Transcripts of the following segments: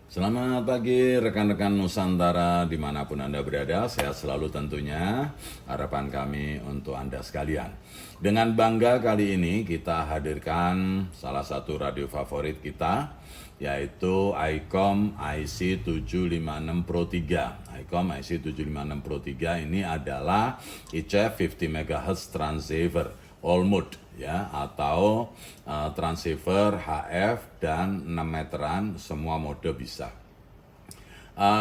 Selamat pagi rekan-rekan Nusantara dimanapun Anda berada, sehat selalu tentunya, harapan kami untuk Anda sekalian. Dengan bangga kali ini kita hadirkan salah satu radio favorit kita, yaitu ICOM IC756 Pro 3. ICOM IC756 Pro 3 ini adalah ICF 50 MHz transceiver all mode ya, atau transceiver HF dan 6 meteran, semua mode bisa.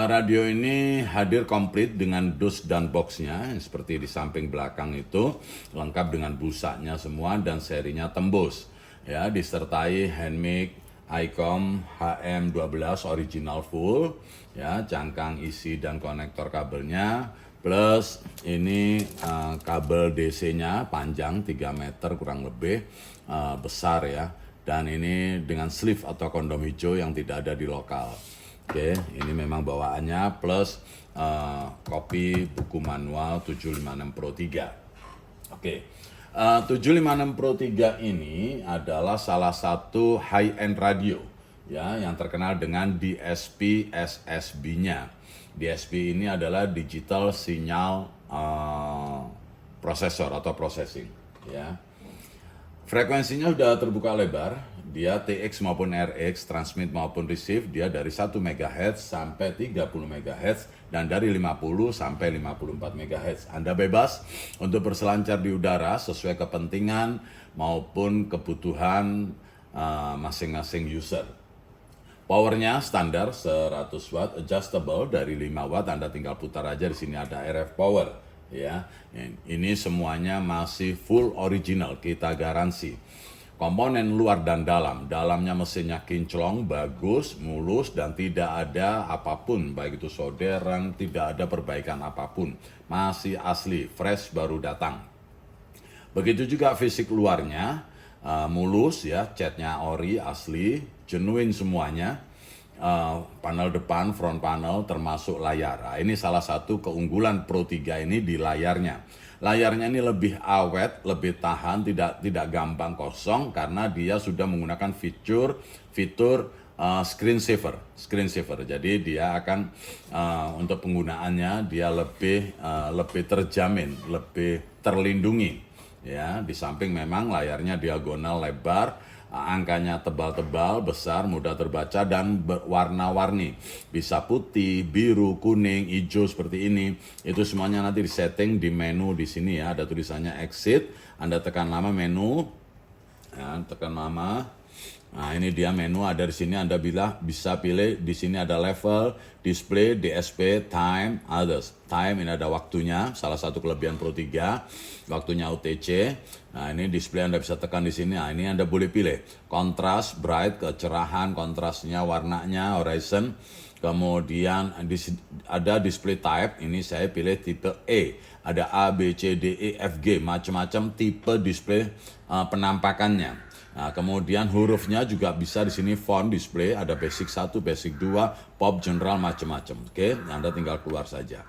Radio ini hadir komplit dengan dus dan boxnya seperti di samping belakang itu, lengkap dengan busanya semua dan serinya tembus ya, disertai hand mic ICOM HM12 original full ya, cangkang isi dan konektor kabelnya, plus ini kabel DC-nya panjang 3 meter kurang lebih, besar ya, dan ini dengan sleeve atau kondom hijau yang tidak ada di lokal. Oke, ini memang bawaannya, plus kopi buku manual 756 Pro 3. Oke, 756 Pro 3 ini adalah salah satu high-end radio ya, yang terkenal dengan DSP SSB-nya. DSP ini adalah digital signal processor atau processing ya. Frekuensinya sudah terbuka lebar, dia TX maupun RX, transmit maupun receive, dia dari 1 MHz sampai 30 MHz dan dari 50 sampai 54 MHz. Anda bebas untuk berselancar di udara sesuai kepentingan maupun kebutuhan masing-masing user. Powernya standar 100 watt, adjustable dari 5 watt, Anda tinggal putar aja, di sini ada RF power. Ya, ini semuanya masih full original, kita garansi. Komponen luar dan dalam, dalamnya mesinnya kinclong, bagus, mulus, dan tidak ada apapun, baik itu solderan, tidak ada perbaikan apapun, masih asli, fresh, baru datang. Begitu juga fisik luarnya, mulus ya, catnya ori, asli, genuine semuanya. Panel depan, front panel, termasuk layar. Nah, ini salah satu keunggulan Pro 3 ini di layarnya. Layarnya ini lebih awet, lebih tahan, tidak gampang kosong karena dia sudah menggunakan fitur screen saver. Jadi dia akan untuk penggunaannya dia lebih terjamin, lebih terlindungi. Ya, di samping memang layarnya diagonal lebar, angkanya tebal-tebal, besar, mudah terbaca, dan warna-warni. Bisa putih, biru, kuning, hijau seperti ini. Itu semuanya nanti disetting di menu di sini ya. Ada tulisannya exit. Anda tekan lama menu. Ya, tekan lama. Nah, ini dia menu ada di sini. Anda bisa pilih di sini ada level, display, DSP, time, others. Time ini ada waktunya, salah satu kelebihan Pro 3, waktunya UTC. Nah, ini display Anda bisa tekan di sini. Nah, ini Anda boleh pilih kontras, bright, kecerahan, kontrasnya, warnanya, horizon. Kemudian ada display type, ini saya pilih tipe E. Ada A, B, C, D, E, F, G, macam-macam tipe display penampakannya. Nah, kemudian hurufnya juga bisa di sini font display, ada basic 1, basic 2, pop, general, macam-macam. Oke, Anda tinggal keluar saja.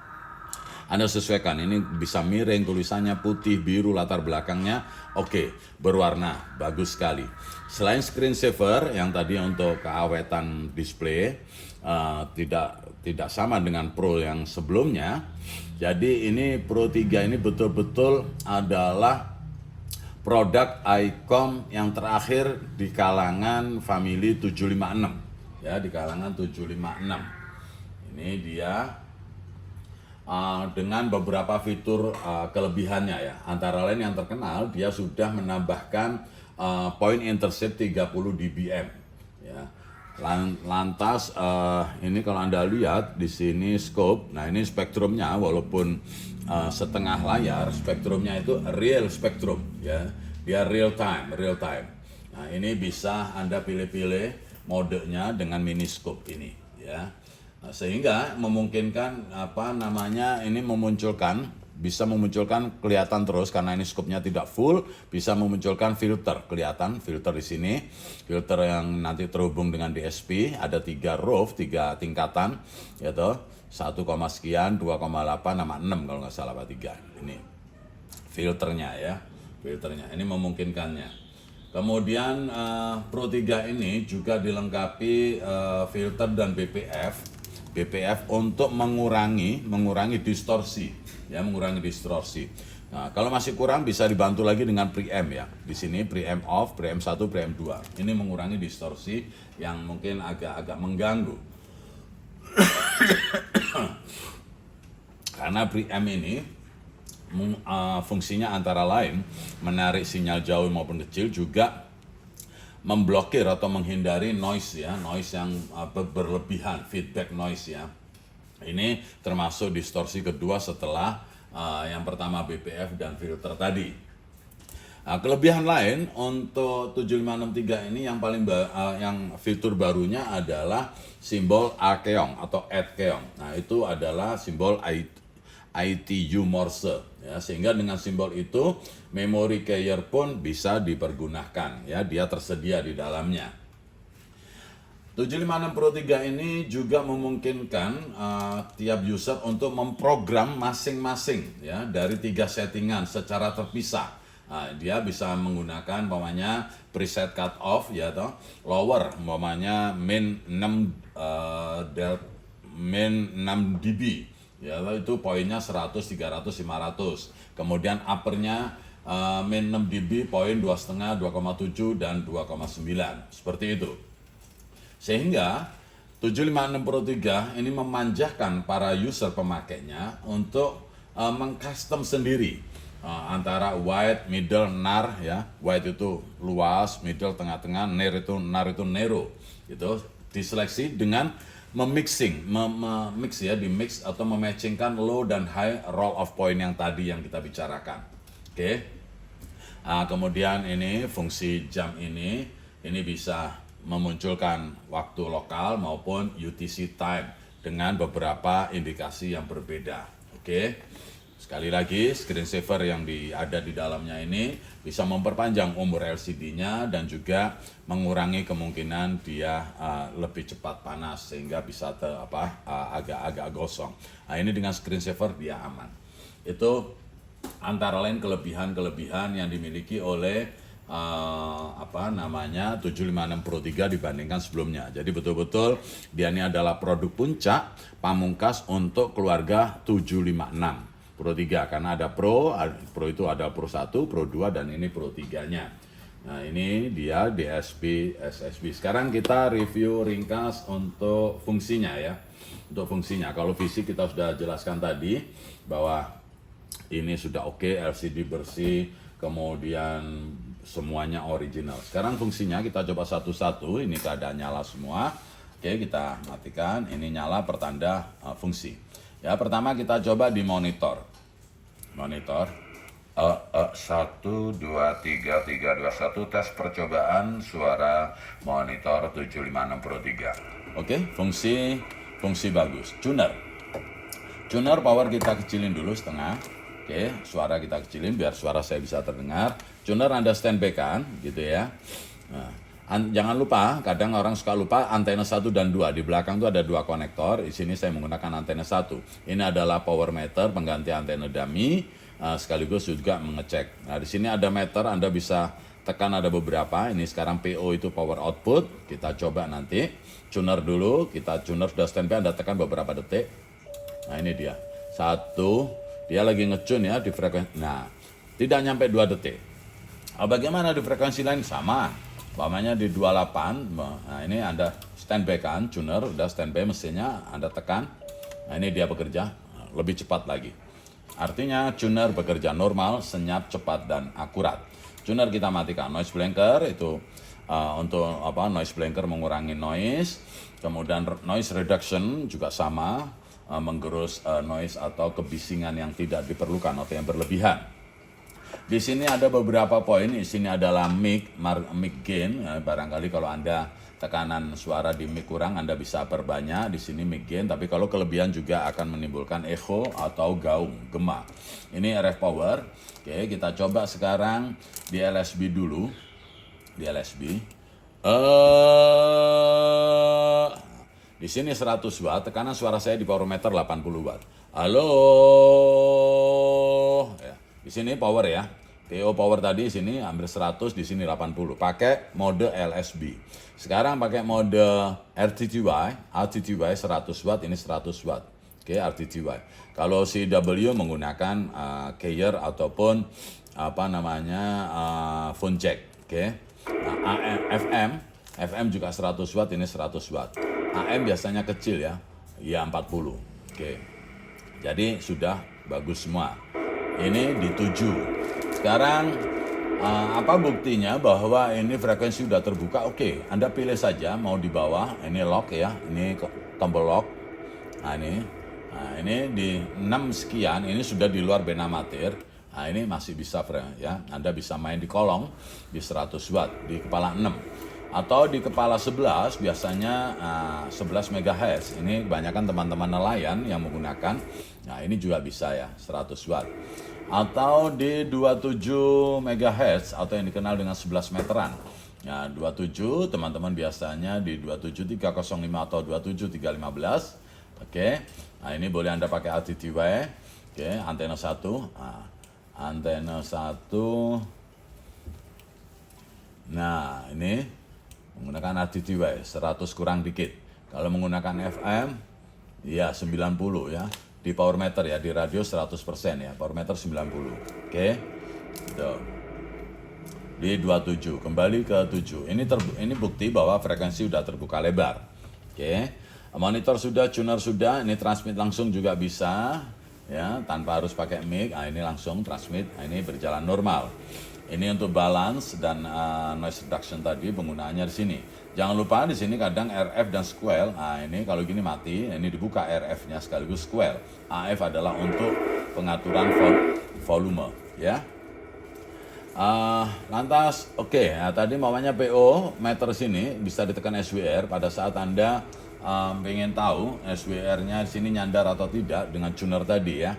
Anda sesuaikan, ini bisa miring, tulisannya putih, biru, latar belakangnya oke, berwarna, bagus sekali. Selain screen saver yang tadi untuk keawetan display, tidak sama dengan Pro yang sebelumnya. Jadi ini Pro 3 ini betul-betul adalah produk ICOM yang terakhir di kalangan family 756 ya, di kalangan 756. Ini dia dengan beberapa fitur kelebihannya ya. Antara lain yang terkenal, dia sudah menambahkan point intercept 30 dBm ya. Lantas ini kalau Anda lihat di sini scope, nah ini spektrumnya walaupun setengah layar, spektrumnya itu real spektrum ya, dia real time. Nah, ini bisa Anda pilih-pilih modenya dengan mini scope ini ya. Nah, sehingga memungkinkan ini bisa memunculkan kelihatan terus karena ini scope-nya tidak full, bisa memunculkan filter, kelihatan filter di sini, filter yang nanti terhubung dengan DSP, ada 3 roof, 3 tingkatan gitu. 1, sekian, 2,8 sama 6 kalau nggak salah, 3. Ini filternya ya, filternya ini memungkinkannya. Kemudian Pro 3 ini juga dilengkapi filter dan BPF untuk mengurangi distorsi, ya, mengurangi distorsi. Nah, kalau masih kurang bisa dibantu lagi dengan preamp, ya. Di sini preamp off, preamp 1, preamp 2. Ini mengurangi distorsi yang mungkin agak mengganggu. Karena preamp ini fungsinya antara lain menarik sinyal jauh maupun kecil, juga memblokir atau menghindari noise, ya, noise yang berlebihan, feedback noise, ya. Ini termasuk distorsi kedua setelah yang pertama BPF dan filter tadi. Nah, kelebihan lain untuk 7563 ini yang paling yang fitur barunya adalah simbol Archeon atau Archeon. Nah, itu adalah simbol ITU Morse, ya, sehingga dengan simbol itu memory carrier pun bisa dipergunakan, ya, dia tersedia di dalamnya. 756 Pro 3 ini juga memungkinkan tiap user untuk memprogram masing-masing, ya, dari 3 settingan secara terpisah. Nah, dia bisa menggunakan umpamanya preset cut off, ya, toh, lower umpamanya min 6 dB, ya, itu poinnya 100, 300, 500. Kemudian uppernya min 6 dB, poin 2,5, 2,7 dan 2,9, seperti itu. Sehingga 756 Pro 3 ini memanjakan para user pemakainya untuk mengcustom sendiri antara wide, middle, nar, ya. Wide itu luas, middle tengah-tengah, nar itu narrow. Itu diseleksi dengan memix, ya, dimix atau mematchingkan low dan high roll off point yang tadi yang kita bicarakan. Oke. Nah, kemudian ini fungsi jam ini bisa memunculkan waktu lokal maupun UTC time dengan beberapa indikasi yang berbeda. Oke. Sekali lagi, screensaver yang ada di dalamnya ini bisa memperpanjang umur LCD-nya dan juga mengurangi kemungkinan dia lebih cepat panas sehingga bisa agak gosong. Nah, ini dengan screensaver dia aman. Itu antara lain kelebihan-kelebihan yang dimiliki oleh 756 Pro 3 dibandingkan sebelumnya. Jadi betul-betul dia ini adalah produk puncak pamungkas untuk keluarga 756 Pro 3, karena ada Pro itu ada Pro 1, Pro 2, dan ini Pro 3-nya. Nah, ini dia DSP SSB. Sekarang kita review ringkas untuk fungsinya, ya. Untuk fungsinya, kalau fisik kita sudah jelaskan tadi bahwa ini sudah oke, LCD bersih, kemudian semuanya original. Sekarang fungsinya kita coba satu-satu. Ini keadaan nyala semua. Oke, kita matikan. Ini nyala pertanda fungsi. Ya, pertama kita coba di monitor. 1, 2, 3, 3, 2, 1, tes percobaan suara monitor 756 Pro 3. Oke, fungsi bagus. Tuner power kita kecilin dulu setengah. Oke, suara kita kecilin biar suara saya bisa terdengar. Tuner Anda standby kan, gitu, ya. Nah, jangan lupa, kadang orang suka lupa antena 1 dan 2. Di belakang itu ada 2 konektor. Di sini saya menggunakan antena 1. Ini adalah power meter pengganti antena dummy, sekaligus juga mengecek. Nah, di sini ada meter, Anda bisa tekan, ada beberapa. Ini sekarang PO itu power output. Kita coba nanti. Tuner dulu, kita tuner sudah standby, Anda tekan beberapa detik. Nah, ini dia. 1, dia lagi ngecun, ya, di frekuensi. Nah, tidak nyampe 2 detik. Bagaimana di frekuensi lain? Sama. Umpamanya di 28, nah ini Anda standby kan, tuner udah standby mesinnya, Anda tekan, nah ini dia bekerja lebih cepat lagi. Artinya tuner bekerja normal, senyap, cepat, dan akurat. Tuner kita matikan. Noise blanker itu untuk noise blanker mengurangi noise. Kemudian noise reduction juga sama, menggerus noise atau kebisingan yang tidak diperlukan atau yang berlebihan. Di sini ada beberapa poin. Di sini adalah mic gain. Barangkali kalau Anda tekanan suara di mic kurang, Anda bisa perbanyak. Di sini mic gain, tapi kalau kelebihan juga akan menimbulkan echo atau gaung, gema. Ini RF power. Oke, kita coba sekarang di LSB dulu. Di LSB. Di sini 100 watt, tekanan suara saya di power meter 80 watt. Halo. Ya. Di sini power, ya. PO power tadi sini hampir 100, di sini 80. Pakai mode LSB. Sekarang pakai mode RTTY 100 watt, ini 100 watt. Oke, RTTY. Kalau CW menggunakan keyer ataupun phone jack. Oke. Nah, FM juga 100 watt, ini 100 watt. AM biasanya kecil ya, 40. Oke. Jadi sudah bagus semua. Ini di 7. Sekarang apa buktinya bahwa ini frekuensi sudah terbuka? Oke, Anda pilih saja mau di bawah, ini lock ya, ini tombol lock. Nah ini di 6 sekian, ini sudah di luar band amatir. Nah ini masih bisa ya, Anda bisa main di kolong di 100 watt, di kepala 6. Atau di kepala 11 biasanya 11 MHz. Ini kebanyakan teman-teman nelayan yang menggunakan. Nah ini juga bisa ya, 100 watt. Atau di 27 MHz atau yang dikenal dengan 11 meteran. Nah 27 teman-teman biasanya di 27305 atau 27315. Oke. Nah ini boleh Anda pakai RTTY. Oke, antena 1. Nah, antena 1. Nah ini menggunakan RTTY 100 kurang dikit. Kalau menggunakan FM ya 90 ya. Di power meter ya, di radio 100% ya, power meter 90. Oke. Tuh. Di 27, kembali ke 7. Ini bukti bahwa frekuensi sudah terbuka lebar. Oke. Monitor sudah, tuner sudah, ini transmit langsung juga bisa ya, tanpa harus pakai mic. Nah, ini langsung transmit. Nah, ini berjalan normal. Ini untuk balance dan noise reduction tadi penggunaannya di sini. Jangan lupa di sini kadang RF dan square. Nah ini kalau gini mati, ini dibuka RF-nya sekaligus square. AF adalah untuk pengaturan volume, ya. Lantas, oke. Nah, tadi maunya PO meter sini bisa ditekan SWR pada saat Anda pengen tahu SWR-nya di sini nyandar atau tidak dengan tuner tadi ya.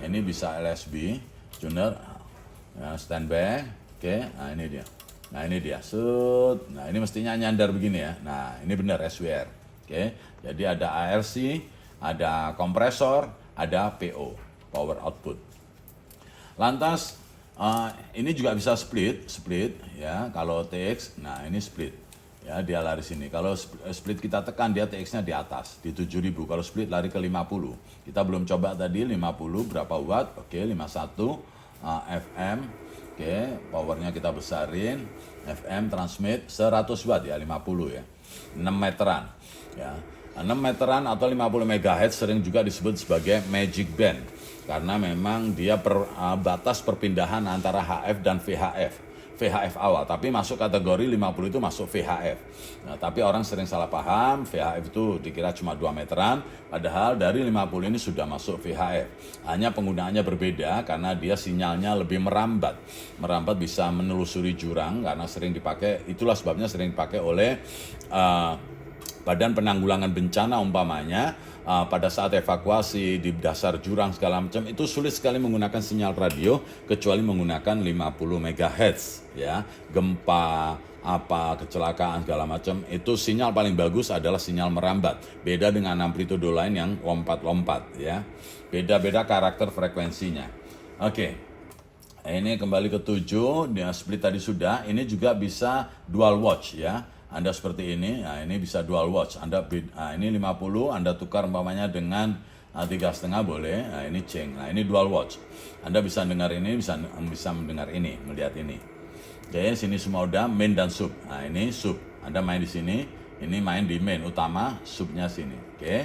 Ini bisa LSB, tuner. Ya, standby, oke. Nah ini dia. Nah ini dia, nah ini mestinya nyandar begini ya. Nah ini benar SWR, oke. Jadi ada ARC, ada kompresor, ada PO, power output. Lantas ini juga bisa split ya. Kalau TX, nah ini split ya, dia lari sini. Kalau split kita tekan dia TX-nya di atas di 7000. Kalau split lari ke 50. Kita belum coba tadi 50 berapa watt? Oke, 51 FM. Oke, powernya kita besarin. FM transmit 100 watt ya, 50 ya. 6 meteran ya. 6 meteran atau 50 MHz sering juga disebut sebagai magic band karena memang dia batas perpindahan antara HF dan VHF awal, tapi masuk kategori 50 itu masuk VHF. Nah, tapi orang sering salah paham, VHF itu dikira cuma 2 meteran, padahal dari 50 ini sudah masuk VHF. Hanya penggunaannya berbeda karena dia sinyalnya lebih merambat. Merambat bisa menelusuri jurang karena sering dipakai, itulah sebabnya sering dipakai oleh Badan Penanggulangan Bencana umpamanya pada saat evakuasi di dasar jurang segala macam itu sulit sekali menggunakan sinyal radio kecuali menggunakan 50 MHz ya. Gempa kecelakaan segala macam itu sinyal paling bagus adalah sinyal merambat. Beda dengan amplitudo lain yang lompat-lompat ya. Beda-beda karakter frekuensinya. Oke. Ini kembali ke 7, dia split tadi sudah. Ini juga bisa dual watch ya. Anda seperti ini, nah ini bisa dual watch. Ini 50, Anda tukar umpamanya dengan 3,5 boleh. Nah ini change. Nah ini dual watch. Anda bisa dengar ini, bisa mendengar ini, melihat ini. Oke, sini semua udah main dan sub. Nah ini sub. Anda main di sini, ini main di main utama, subnya sini. Oke.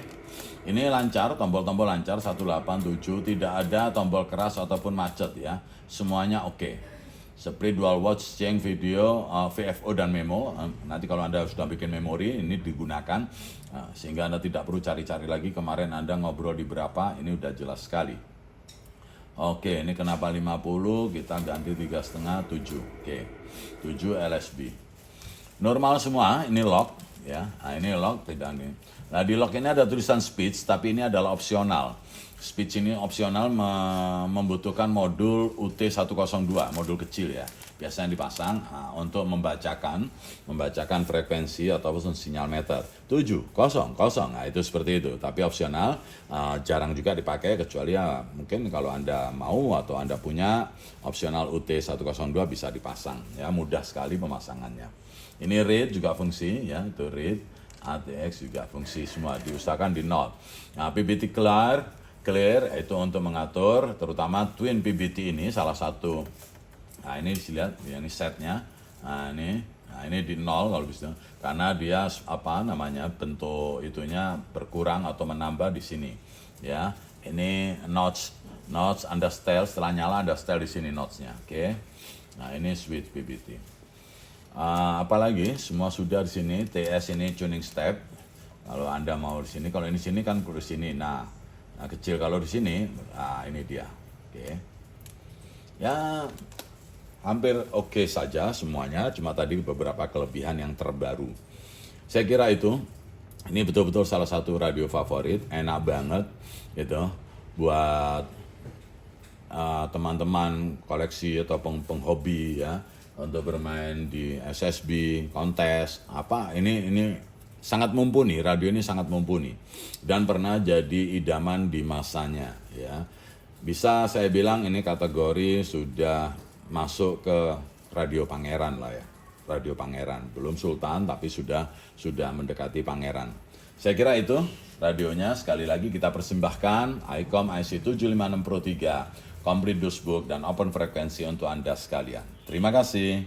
Ini lancar, tombol-tombol lancar 187, tidak ada tombol keras ataupun macet ya. Semuanya oke. Split dual watch, change video, VFO dan memo. Nanti kalau Anda sudah bikin memori ini digunakan sehingga Anda tidak perlu cari-cari lagi kemarin Anda ngobrol di berapa, ini udah jelas sekali. Oke, ini kenapa 50, kita ganti 3,5, 7. Oke, 7 LSB. Normal semua, ini lock ya. Nah, ini lock tidak ini. Nah, di lock ini ada tulisan speech, tapi ini adalah opsional. Speech ini opsional membutuhkan modul UT102, modul kecil ya. Biasanya dipasang untuk membacakan frekuensi ataupun sinyal meter. 700, nah itu seperti itu. Tapi opsional, jarang juga dipakai kecuali ya mungkin kalau Anda mau atau Anda punya opsional UT102 bisa dipasang ya, mudah sekali pemasangannya. Ini read juga fungsi ya, itu read, ATX juga fungsi, semua diusahakan di 0. Nah, PBT clear itu untuk mengatur terutama twin PBT ini salah satu. Nah, ini dilihat ya, ini setnya. Nah, ini di 0 kalau bisa karena dia bentuk itunya berkurang atau menambah di sini ya. Ini notch Anda setel, setelah nyala Anda setel di sini notchnya. Oke. Nah, ini switch PBT. Apalagi semua sudah di sini. TS ini tuning step. Kalau Anda mau di sini, kalau ini sini kan di sini. Nah, kecil kalau di sini. Nah, ini dia. Oke. Ya, hampir oke saja semuanya. Cuma tadi beberapa kelebihan yang terbaru. Saya kira itu. Ini betul-betul salah satu radio favorit. Enak banget gitu buat teman-teman koleksi atau penghobi ya, untuk bermain di SSB, kontes, ini sangat mumpuni, radio ini sangat mumpuni dan pernah jadi idaman di masanya ya. Bisa saya bilang ini kategori sudah masuk ke radio pangeran lah ya. Radio pangeran, belum sultan tapi sudah mendekati pangeran. Saya kira itu radionya. Sekali lagi kita persembahkan ICOM IC7563, Complete Dusbook dan open frekuensi untuk Anda sekalian. Terima kasih.